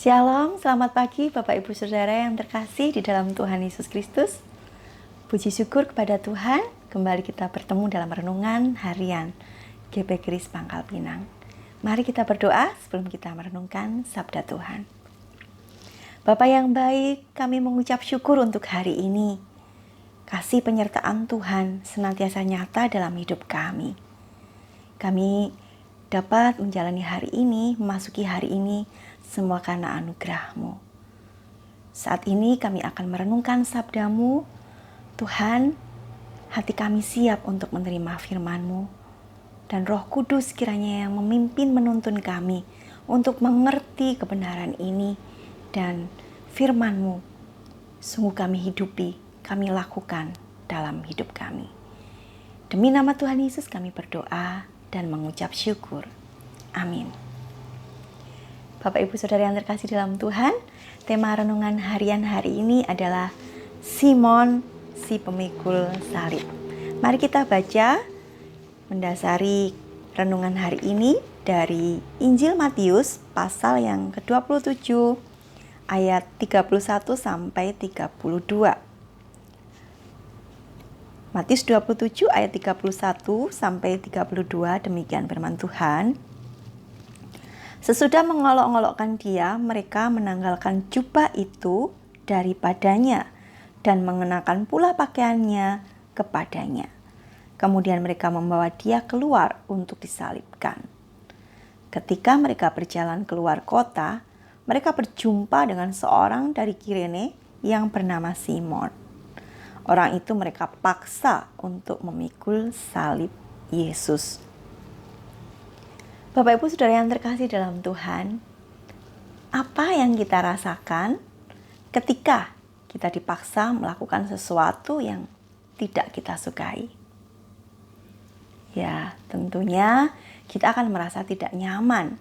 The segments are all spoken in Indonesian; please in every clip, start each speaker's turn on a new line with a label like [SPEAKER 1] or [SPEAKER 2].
[SPEAKER 1] Shalom, selamat pagi Bapak Ibu Saudara yang terkasih di dalam Tuhan Yesus Kristus. Puji syukur kepada Tuhan, kembali kita bertemu dalam renungan harian GP Kris Pangkal Pinang. Mari kita berdoa sebelum kita merenungkan sabda Tuhan. Bapa yang baik, kami mengucap syukur untuk hari ini. Kasih penyertaan Tuhan senantiasa nyata dalam hidup kami. Kami dapat menjalani hari ini, memasuki hari ini, semua karena anugerah-Mu. Saat ini kami akan merenungkan sabda-Mu. Tuhan, hati kami siap untuk menerima firman-Mu. Dan Roh Kudus kiranya yang memimpin menuntun kami untuk mengerti kebenaran ini. Dan firman-Mu sungguh kami hidupi, kami lakukan dalam hidup kami. Demi nama Tuhan Yesus kami berdoa dan mengucap syukur. Amin. Bapak Ibu Saudara yang terkasih dalam Tuhan, tema renungan harian hari ini adalah Simon si pemikul salib. Mari kita baca mendasari renungan hari ini dari Injil Matius pasal yang ke-27 ayat 31 sampai 32. Matius 27 ayat 31 sampai 32, demikian firman Tuhan. Sesudah mengolok-olokkan dia, mereka menanggalkan jubah itu daripadanya dan mengenakan pula pakaiannya kepadanya. Kemudian mereka membawa dia keluar untuk disalibkan. Ketika mereka berjalan keluar kota, mereka berjumpa dengan seorang dari Kirene yang bernama Simon. Orang itu mereka paksa untuk memikul salib Yesus. Bapak Ibu Saudara yang terkasih dalam Tuhan, apa yang kita rasakan ketika kita dipaksa melakukan sesuatu yang tidak kita sukai? Ya, tentunya kita akan merasa tidak nyaman.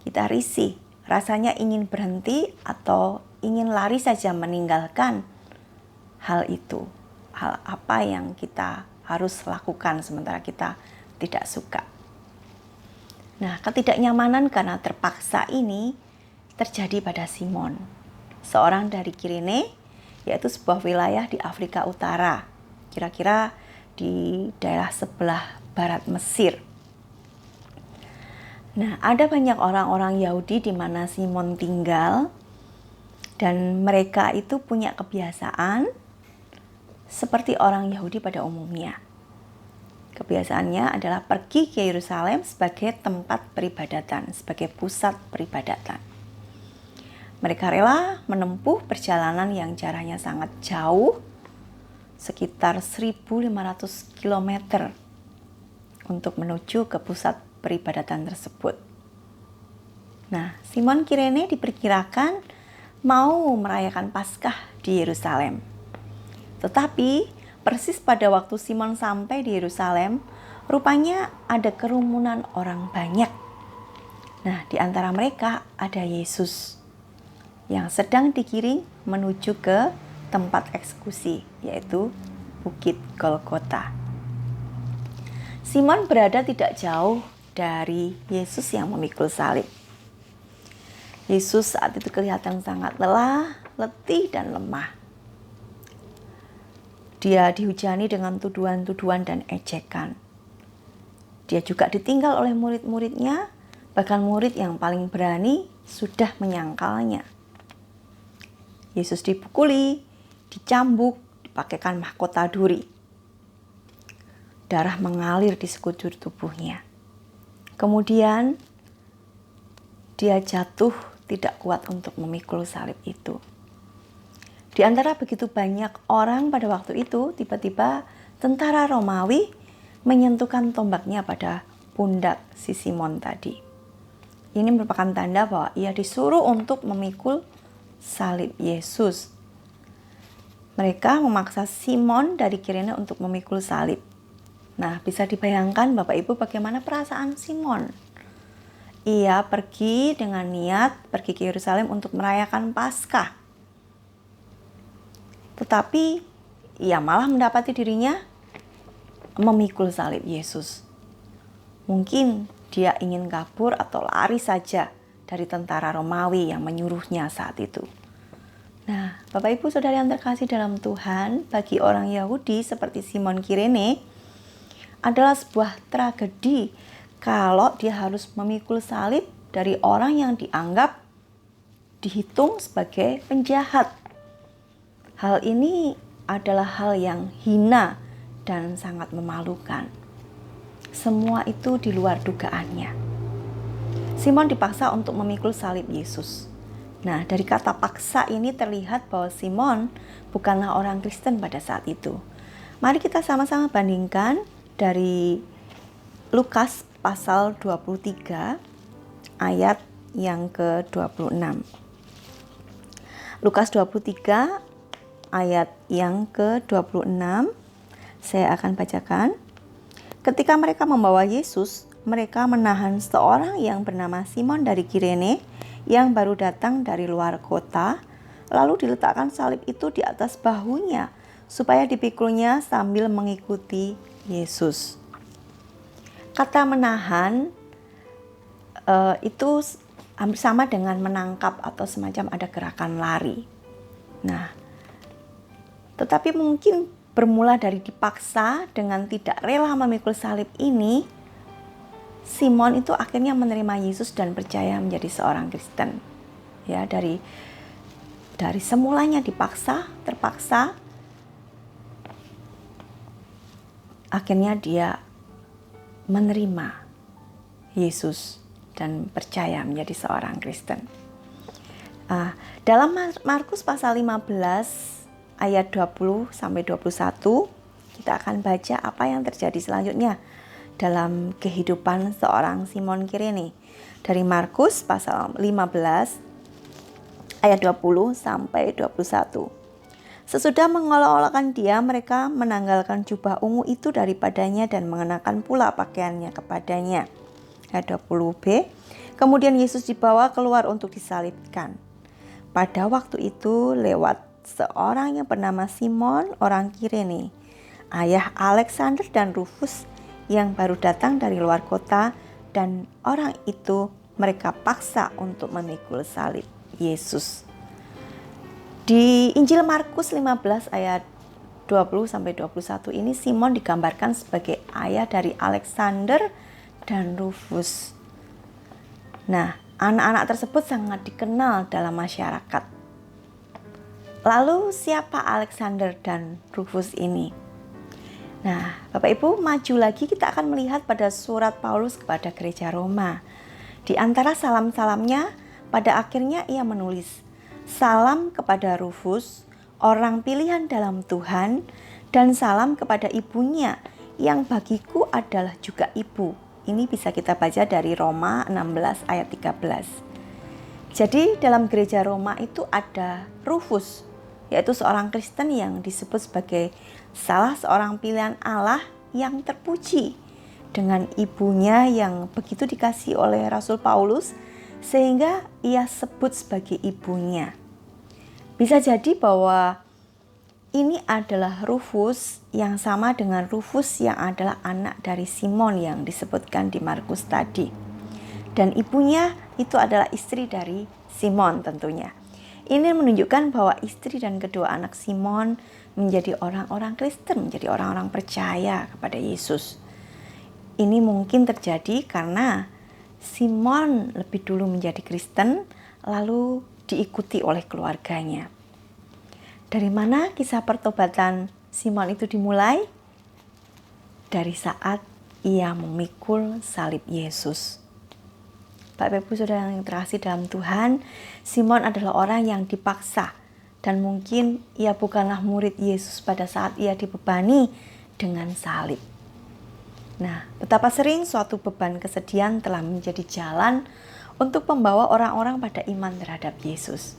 [SPEAKER 1] Kita risih, rasanya ingin berhenti atau ingin lari saja meninggalkan hal itu. Hal apa yang kita harus lakukan sementara kita tidak suka. Nah, ketidaknyamanan karena terpaksa ini terjadi pada Simon, seorang dari Kirene, yaitu sebuah wilayah di Afrika Utara, kira-kira di daerah sebelah barat Mesir. Nah, ada banyak orang-orang Yahudi di mana Simon tinggal, dan mereka itu punya kebiasaan seperti orang Yahudi pada umumnya. Kebiasaannya adalah pergi ke Yerusalem sebagai tempat peribadatan, sebagai pusat peribadatan. Mereka rela menempuh perjalanan yang jaraknya sangat jauh, sekitar 1.500 km untuk menuju ke pusat peribadatan tersebut. Nah, Simon Kirene diperkirakan mau merayakan Paskah di Yerusalem. Tetapi persis pada waktu Simon sampai di Yerusalem, rupanya ada kerumunan orang banyak. Nah, di antara mereka ada Yesus yang sedang digiring menuju ke tempat eksekusi, yaitu Bukit Golgota. Simon berada tidak jauh dari Yesus yang memikul salib. Yesus saat itu kelihatan sangat lelah, letih, dan lemah. Dia dihujani dengan tuduhan-tuduhan dan ejekan. Dia juga ditinggal oleh murid-muridnya, bahkan murid yang paling berani sudah menyangkalnya. Yesus dipukuli, dicambuk, dipakaikan mahkota duri. Darah mengalir di sekujur tubuhnya. Kemudian dia jatuh tidak kuat untuk memikul salib itu. Di antara begitu banyak orang pada waktu itu, tiba-tiba tentara Romawi menyentuhkan tombaknya pada pundak si Simon tadi. Ini merupakan tanda bahwa ia disuruh untuk memikul salib Yesus. Mereka memaksa Simon dari Kirene untuk memikul salib. Nah, bisa dibayangkan Bapak Ibu bagaimana perasaan Simon. Ia pergi dengan niat pergi ke Yerusalem untuk merayakan Paskah. Tetapi ia malah mendapati dirinya memikul salib Yesus. Mungkin dia ingin kabur atau lari saja dari tentara Romawi yang menyuruhnya saat itu. Nah, Bapak Ibu Saudara yang terkasih dalam Tuhan, bagi orang Yahudi seperti Simon Kirene adalah sebuah tragedi kalau dia harus memikul salib dari orang yang dianggap dihitung sebagai penjahat. Hal ini adalah hal yang hina dan sangat memalukan. Semua itu di luar dugaannya. Simon dipaksa untuk memikul salib Yesus. Nah, dari kata paksa ini terlihat bahwa Simon bukanlah orang Kristen pada saat itu. Mari kita sama-sama bandingkan dari Lukas pasal 23 ayat yang ke-26. Lukas 23 ayat yang ke-26, saya akan bacakan. Ketika mereka membawa Yesus, mereka menahan seorang yang bernama Simon dari Kirene yang baru datang dari luar kota, lalu diletakkan salib itu di atas bahunya supaya dipikulnya sambil mengikuti Yesus. Kata menahan itu hampir sama dengan menangkap atau semacam ada gerakan lari. Nah, tetapi mungkin bermula dari dipaksa dengan tidak rela memikul salib ini, Simon itu akhirnya menerima Yesus dan percaya menjadi seorang Kristen. Ya, dari semulanya dipaksa, terpaksa, akhirnya dia menerima Yesus dan percaya menjadi seorang Kristen. Dalam Markus pasal 15 ayat 20 sampai 21, kita akan baca apa yang terjadi selanjutnya dalam kehidupan seorang Simon Kirene. Dari Markus pasal 15 ayat 20 sampai 21. Sesudah mengolok-olokkan dia, mereka menanggalkan jubah ungu itu daripadanya dan mengenakan pula pakaiannya kepadanya. Ayat 20b. Kemudian Yesus dibawa keluar untuk disalibkan. Pada waktu itu lewat seorang yang bernama Simon orang Kirene, ayah Alexander dan Rufus yang baru datang dari luar kota, dan orang itu mereka paksa untuk memikul salib Yesus. Di Injil Markus 15 ayat 20 sampai 21 ini Simon digambarkan sebagai ayah dari Alexander dan Rufus. Nah, anak-anak tersebut sangat dikenal dalam masyarakat. Lalu siapa Alexander dan Rufus ini? Nah, Bapak Ibu, maju lagi kita akan melihat pada surat Paulus kepada gereja Roma. Di antara salam-salamnya, pada akhirnya ia menulis, "Salam kepada Rufus, orang pilihan dalam Tuhan, dan salam kepada ibunya, yang bagiku adalah juga ibu." Ini bisa kita baca dari Roma 16 ayat 13. Jadi dalam gereja Roma itu ada Rufus, yaitu seorang Kristen yang disebut sebagai salah seorang pilihan Allah yang terpuji, dengan ibunya yang begitu dikasihi oleh Rasul Paulus sehingga ia sebut sebagai ibunya. Bisa jadi bahwa ini adalah Rufus yang sama dengan Rufus yang adalah anak dari Simon yang disebutkan di Markus tadi. Dan ibunya itu adalah istri dari Simon tentunya. Ini menunjukkan bahwa istri dan kedua anak Simon menjadi orang-orang Kristen, menjadi orang-orang percaya kepada Yesus. Ini mungkin terjadi karena Simon lebih dulu menjadi Kristen, lalu diikuti oleh keluarganya. Dari mana kisah pertobatan Simon itu dimulai? Dari saat ia memikul salib Yesus. Bapak Ibu Saudara yang terkasih dalam Tuhan, Simon adalah orang yang dipaksa, dan mungkin ia bukanlah murid Yesus pada saat ia dibebani dengan salib. Nah, betapa sering suatu beban kesedihan telah menjadi jalan untuk membawa orang-orang pada iman terhadap Yesus.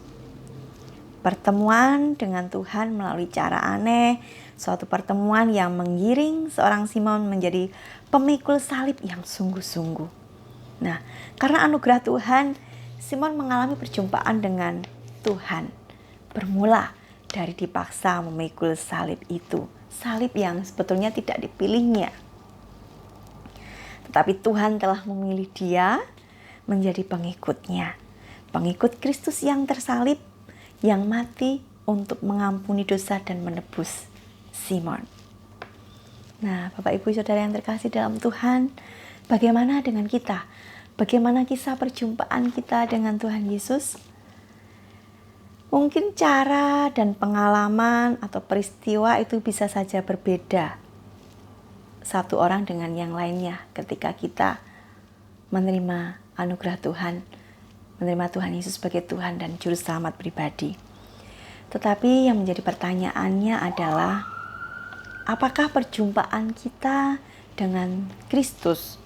[SPEAKER 1] Pertemuan dengan Tuhan melalui cara aneh, suatu pertemuan yang menggiring seorang Simon menjadi pemikul salib yang sungguh-sungguh. Nah, karena anugerah Tuhan, Simon mengalami perjumpaan dengan Tuhan. Bermula dari dipaksa memikul salib itu. Salib yang sebetulnya tidak dipilihnya. Tetapi Tuhan telah memilih dia, menjadi pengikutnya. Pengikut Kristus yang tersalib, yang mati untuk mengampuni dosa dan menebus Simon. Nah, Bapak Ibu Saudara yang terkasih dalam Tuhan, bagaimana dengan kita? Bagaimana kisah perjumpaan kita dengan Tuhan Yesus? Mungkin cara dan pengalaman atau peristiwa itu bisa saja berbeda satu orang dengan yang lainnya ketika kita menerima anugerah Tuhan, menerima Tuhan Yesus sebagai Tuhan dan Juru Selamat pribadi. Tetapi yang menjadi pertanyaannya adalah, apakah perjumpaan kita dengan Kristus,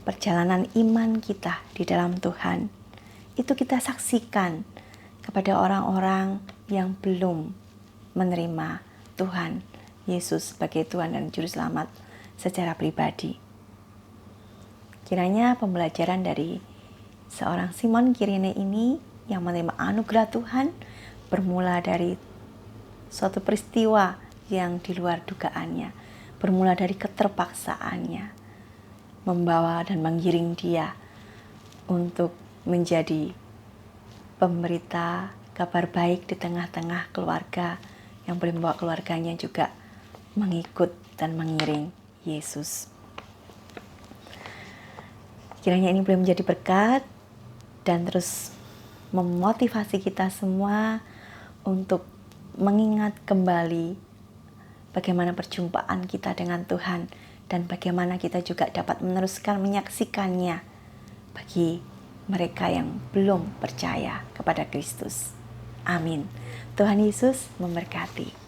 [SPEAKER 1] perjalanan iman kita di dalam Tuhan, itu kita saksikan kepada orang-orang yang belum menerima Tuhan Yesus sebagai Tuhan dan Juru Selamat secara pribadi. Kiranya pembelajaran dari seorang Simon Kirene ini yang menerima anugerah Tuhan bermula dari suatu peristiwa yang di luar dugaannya, bermula dari keterpaksaannya, membawa dan menggiring dia untuk menjadi pemberita kabar baik di tengah-tengah keluarga yang boleh membawa keluarganya juga mengikut dan mengiring Yesus. Kiranya ini boleh menjadi berkat dan terus memotivasi kita semua untuk mengingat kembali bagaimana perjumpaan kita dengan Tuhan dan bagaimana kita juga dapat meneruskan menyaksikannya bagi mereka yang belum percaya kepada Kristus. Amin. Tuhan Yesus memberkati.